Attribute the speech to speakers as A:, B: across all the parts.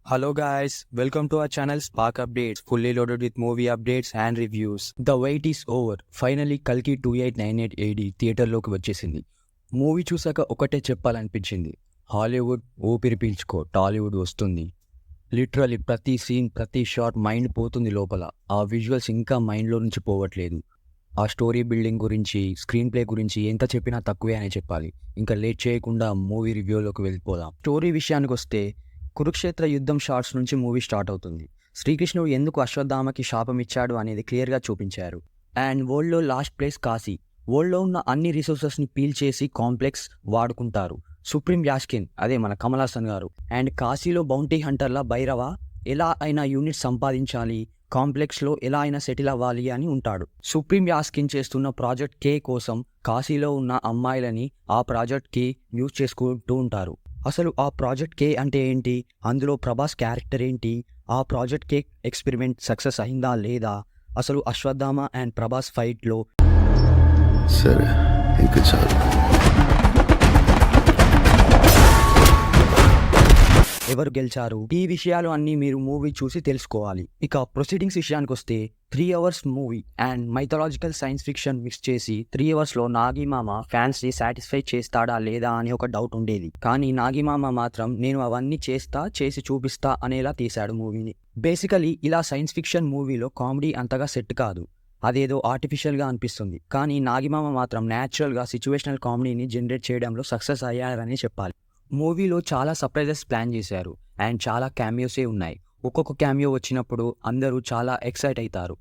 A: Hello guys, welcome to our channel Spark Updates, fully loaded with movie updates and reviews. The wait is over. Finally Kalki 2898 AD థియేటర్లోకి వచ్చేసింది. Movie చూసాక ఒకటే చెప్పాలనిపించింది. Hollywood ఊపిరి పీల్చుకో, టాలీవుడ్ వస్తుంది. Literally ప్రతి scene ప్రతి shot mind పోతుంది లోపల. ఆ విజువల్స్ ఇంకా మైండ్లో నుంచి పోవట్లేదు. ఆ స్టోరీ బిల్డింగ్ గురించి, స్క్రీన్ ప్లే గురించి ఎంత చెప్పినా తక్కువే అని చెప్పాలి. ఇంకా లేట్ చేయకుండా మూవీ రివ్యూలోకి వెళ్ళిపోదాం. స్టోరీ విషయానికి వస్తే కురుక్షేత్ర యుద్ధం షార్ట్స్ నుంచి మూవీ స్టార్ట్ అవుతుంది. శ్రీకృష్ణుడు ఎందుకు అశ్వత్థామకి శాపం ఇచ్చాడు అనేది క్లియర్గా చూపించారు. అండ్ వరల్డ్లో లాస్ట్ ప్లేస్ కాశీ. వరల్డ్లో ఉన్న అన్ని రిసోర్సెస్ని పీల్ చేసి కాంప్లెక్స్ వాడుకుంటారు. సుప్రీం యాస్కిన్, అదే మన కమల్ హాసన్ గారు. అండ్ కాశీలో బౌంటీ హంటర్ల భైరవ ఎలా అయినా యూనిట్ సంపాదించాలి, కాంప్లెక్స్లో ఎలా అయినా సెటిల్ అవ్వాలి అని ఉంటాడు. సుప్రీం యాస్కిన్ చేస్తున్న ప్రాజెక్ట్ కే కోసం కాశీలో ఉన్న అమ్మాయిలని ఆ ప్రాజెక్ట్ కి యూజ్ చేసుకుంటూ ఉంటారు. అసలు ఆ ప్రాజెక్ట్ కే అంటే ఏంటి, అందులో ప్రభాస్ క్యారెక్టర్ ఏంటి, ఆ ప్రాజెక్ట్ కే ఎక్స్పెరిమెంట్ సక్సెస్ అయిందా లేదా, అసలు అశ్వత్థామ అండ్ ప్రభాస్ ఫైట్లో
B: సరే ఇంకా చాలు.
A: ఎవరు గెలిచారు, ఈ విషయాలు అన్నీ మీరు మూవీ చూసి తెలుసుకోవాలి. ఇక ప్రొసీడింగ్స్ విషయానికి వస్తే 3 hours movie and mythological science fiction mix చేసి 3 hours నాగిమామ ఫ్యాన్స్ ని సాటిస్ఫై చేస్తాడా లేదా అని ఒక డౌట్ ఉండేది. కానీ నాగిమామ మాత్రం నేను అవన్నీ చేసి చూపిస్తా అనేలా తీశాడు మూవీని. బేసికలీ ఇలా సైన్స్ ఫిక్షన్ మూవీలో కామెడీ అంతగా సెట్ కాదు, అదేదో ఆర్టిఫిషియల్గా అనిపిస్తుంది. కానీ నాగిమామ మాత్రం న్యాచురల్గా సిచ్యువేషనల్ కామెడీని జనరేట్ చేయడంలో సక్సెస్ అయ్యారని చెప్పాలి. మూవీలో చాలా సర్ప్రైజెస్ ప్లాన్ చేశారు అండ్ చాలా క్యామియోసే ఉన్నాయి. ఒక్కొక్క క్యామియో వచ్చినప్పుడు అందరూ చాలా ఎక్సైట్ అవుతారు.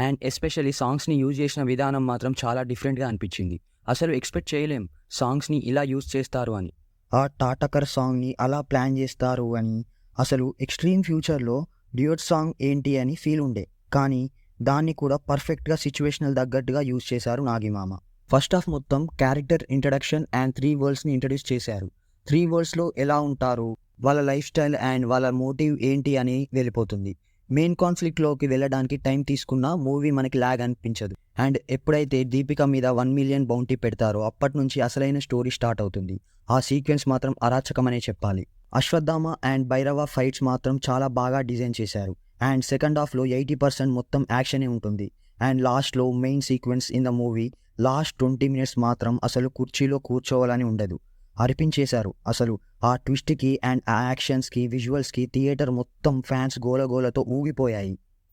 A: అండ్ ఎస్పెషల్లీ సాంగ్స్ని యూజ్ చేసిన విధానం మాత్రం చాలా డిఫరెంట్గా అనిపించింది. అసలు ఎక్స్పెక్ట్ చేయలేం సాంగ్స్ని ఇలా యూజ్ చేస్తారు అని. ఆ టాటకర్ సాంగ్ని అలా ప్లాన్ చేస్తారు అని. అసలు ఎక్స్ట్రీమ్ ఫ్యూచర్లో డ్యూయట్ సాంగ్ ఏంటి అని ఫీల్ ఉండే, కానీ దాన్ని కూడా పర్ఫెక్ట్గా సిచ్యువేషనల్ తగ్గట్టుగా యూజ్ చేశారు నాగిమామ. ఫస్ట్ హాఫ్ మొత్తం క్యారెక్టర్ ఇంట్రడక్షన్ అండ్ 3 worldsని ఇంట్రడ్యూస్ చేశారు. 3 worldsలో ఎలా ఉంటారు, వాళ్ళ లైఫ్ స్టైల్ అండ్ వాళ్ళ మోటివ్ ఏంటి అని వెళ్ళిపోతుంది. మెయిన్ కాన్ఫ్లిక్ట్లోకి వెళ్ళడానికి టైం తీసుకున్నా మూవీ మనకి లాగ్ అనిపించదు. అండ్ ఎప్పుడైతే దీపిక మీద 1 million బౌంటీ పెడతారో అప్పటి నుంచి అసలైన స్టోరీ స్టార్ట్ అవుతుంది. ఆ సీక్వెన్స్ మాత్రం అరాచకమనే చెప్పాలి. అశ్వత్థామ అండ్ భైరవ ఫైట్స్ మాత్రం చాలా బాగా డిజైన్ చేశారు. అండ్ సెకండ్ హాఫ్లో 80% మొత్తం యాక్షనే ఉంటుంది. అండ్ లాస్ట్లో main sequence in the movie last 20 minutes మాత్రం అసలు కుర్చీలో కూర్చోవాలని ఉండదు, అరిపించేశారు. అసలు ఆ ట్విస్ట్కి అండ్ ఆ యాక్షన్స్కి విజువల్స్కి థియేటర్ మొత్తం ఫ్యాన్స్ గోలగోలతో ఊగిపోయాయి.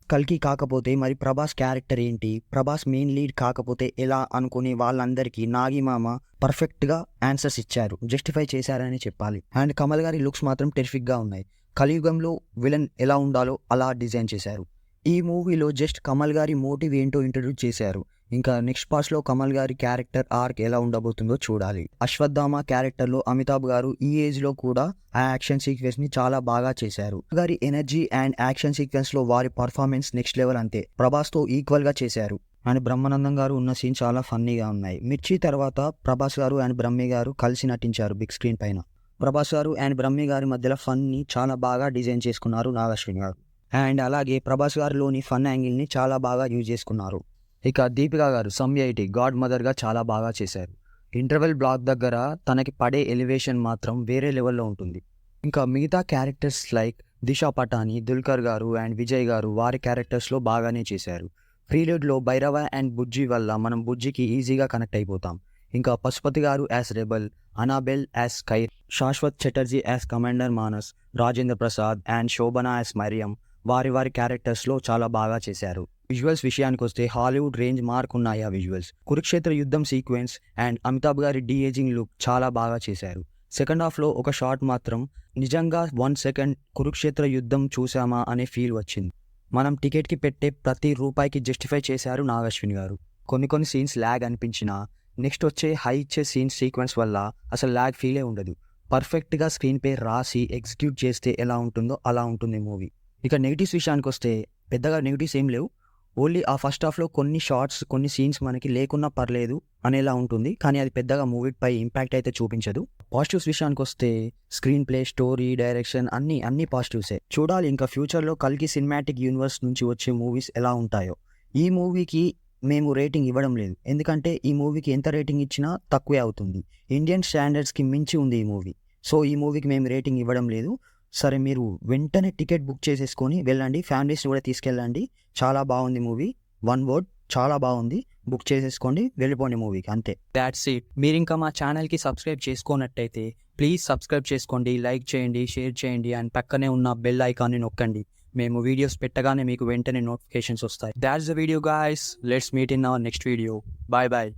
A: కల్కి కాకపోతే మరి ప్రభాస్ క్యారెక్టర్ ఏంటి, ప్రభాస్ మెయిన్ లీడ్ కాకపోతే ఎలా అనుకునే వాళ్ళందరికీ నాగిమామ పర్ఫెక్ట్గా ఆన్సర్స్ ఇచ్చారు, జస్టిఫై చేశారని చెప్పాలి. అండ్ కమల్ గారి లుక్స్ మాత్రం టెరిఫిక్గా ఉన్నాయి. కలియుగంలో విలన్ ఎలా ఉండాలో అలా డిజైన్ చేశారు. ఈ మూవీలో జస్ట్ కమల్ గారి మోటివ్ ఏంటో ఇంట్రడ్యూస్ చేశారు. ఇంకా నెక్స్ట్ పార్ట్స్లో కమల్ గారి క్యారెక్టర్ ఆర్క్ ఎలా ఉండబోతుందో చూడాలి. అశ్వత్థామ క్యారెక్టర్లో అమితాబ్ గారు ఈ ఏజ్లో కూడా ఆ యాక్షన్ సీక్వెన్స్ని చాలా బాగా చేశారు. గారి ఎనర్జీ అండ్ యాక్షన్ సీక్వెన్స్లో వారి పర్ఫార్మెన్స్ నెక్స్ట్ లెవెల్ అంతే, ప్రభాస్తో ఈక్వల్గా చేశారు. అండ్ బ్రహ్మానందం గారు ఉన్న సీన్ చాలా ఫన్నీగా ఉన్నాయి. మిర్చి తర్వాత ప్రభాస్ గారు అండ్ బ్రహ్మి గారు కలిసి నటించారు బిగ్ స్క్రీన్ పైన. ప్రభాస్ గారు అండ్ బ్రహ్మి గారి మధ్యలో ఫన్ని చాలా బాగా డిజైన్ చేసుకున్నారు నాగశ్విన్ గారు. అండ్ అలాగే ప్రభాస్ గారిలోని ఫన్ యాంగిల్ని చాలా బాగా యూజ్ చేసుకున్నారు. ఇక దీపిక గారు సమ్ 80 గాడ్ మదర్గా చాలా బాగా చేశారు. ఇంటర్వెల్ బ్లాక్ దగ్గర తనకి పడే ఎలివేషన్ మాత్రం వేరే లెవెల్లో ఉంటుంది. ఇంకా మిగతా క్యారెక్టర్స్ లైక్ దిశా పటాని, దుల్కర్ గారు అండ్ విజయ్ గారు వారి క్యారెక్టర్స్లో బాగానే చేశారు. ప్రీలుడ్లో భైరవ అండ్ బుజ్జి వల్ల మనం బుజ్జికి ఈజీగా కనెక్ట్ అయిపోతాం. ఇంకా పశుపతి గారు as rebel, Anna Ben as Kyra, Shashwat Chatterjee as commander Manas, Rajendra Prasad and Shobana as Mariam వారి క్యారెక్టర్స్లో చాలా బాగా చేశారు. విజువల్స్ విషయానికి వస్తే హాలీవుడ్ రేంజ్ మార్క్ ఉన్నాయి ఆ విజువల్స్. కురుక్షేత్ర యుద్ధం సీక్వెన్స్ అండ్ అమితాబ్ గారి డీఏజింగ్ లుక్ చాలా బాగా చేశారు. సెకండ్ హాఫ్లో ఒక షాట్ మాత్రం నిజంగా 1 second కురుక్షేత్ర యుద్ధం చూసామా అనే ఫీల్ వచ్చింది. మనం టికెట్కి పెట్టే ప్రతి రూపాయికి జస్టిఫై చేశారు నాగశ్విన్ గారు. కొన్ని సీన్స్ ల్యాగ్ అనిపించినా నెక్స్ట్ వచ్చే హై ఇచ్చే సీన్స్ సీక్వెన్స్ వల్ల అసలు ల్యాగ్ ఫీలే ఉండదు. పర్ఫెక్ట్గా స్క్రీన్ పే రాసి ఎగ్జిక్యూట్ చేస్తే ఎలా ఉంటుందో అలా ఉంటుంది మూవీ. ఇక నెగిటివ్స్ విషయానికి వస్తే పెద్దగా నెగిటివ్స్ ఏం లేవు. ఓన్లీ ఆ ఫస్ట్ హాఫ్లో కొన్ని షార్ట్స్ కొన్ని సీన్స్ మనకి లేకున్నా పర్లేదు అనేలా ఉంటుంది, కానీ అది పెద్దగా మూవీపై ఇంపాక్ట్ అయితే చూపించదు. పాజిటివ్స్ విషయానికి వస్తే స్క్రీన్ ప్లే, స్టోరీ, డైరెక్షన్ అన్ని పాజిటివ్సే. చూడాలి ఇంకా ఫ్యూచర్లో కల్కి సినిమాటిక్ యూనివర్స్ నుంచి వచ్చే మూవీస్ ఎలా ఉంటాయో. ఈ మూవీకి మేము రేటింగ్ ఇవ్వడం లేదు, ఎందుకంటే ఈ మూవీకి ఎంత రేటింగ్ ఇచ్చినా తక్కువే అవుతుంది. ఇండియన్ స్టాండర్డ్స్కి మించి ఉంది ఈ మూవీ. సో ఈ మూవీకి మేము రేటింగ్ ఇవ్వడం లేదు. సరే మీరు వెంటనే టికెట్ బుక్ చేసేసుకొని వెళ్ళండి, ఫ్యామిలీస్ని కూడా తీసుకెళ్ళండి. చాలా బాగుంది మూవీ, వన్ వర్డ్ చాలా బాగుంది. బుక్ చేసేసుకోండి, వెళ్ళిపోండి మూవీకి, అంతే. That's it. మీరు ఇంకా మా ఛానల్కి సబ్స్క్రైబ్ చేసుకున్నట్టయితే ప్లీజ్ సబ్స్క్రైబ్ చేసుకోండి, లైక్ చేయండి, షేర్ చేయండి అండ్ పక్కనే ఉన్న బెల్ ఐకాన్ని నొక్కండి. మేము వీడియోస్ పెట్టగానే మీకు వెంటనే నోటిఫికేషన్స్ వస్తాయి. That's the video guys. Let's meet in our next video. Bye bye.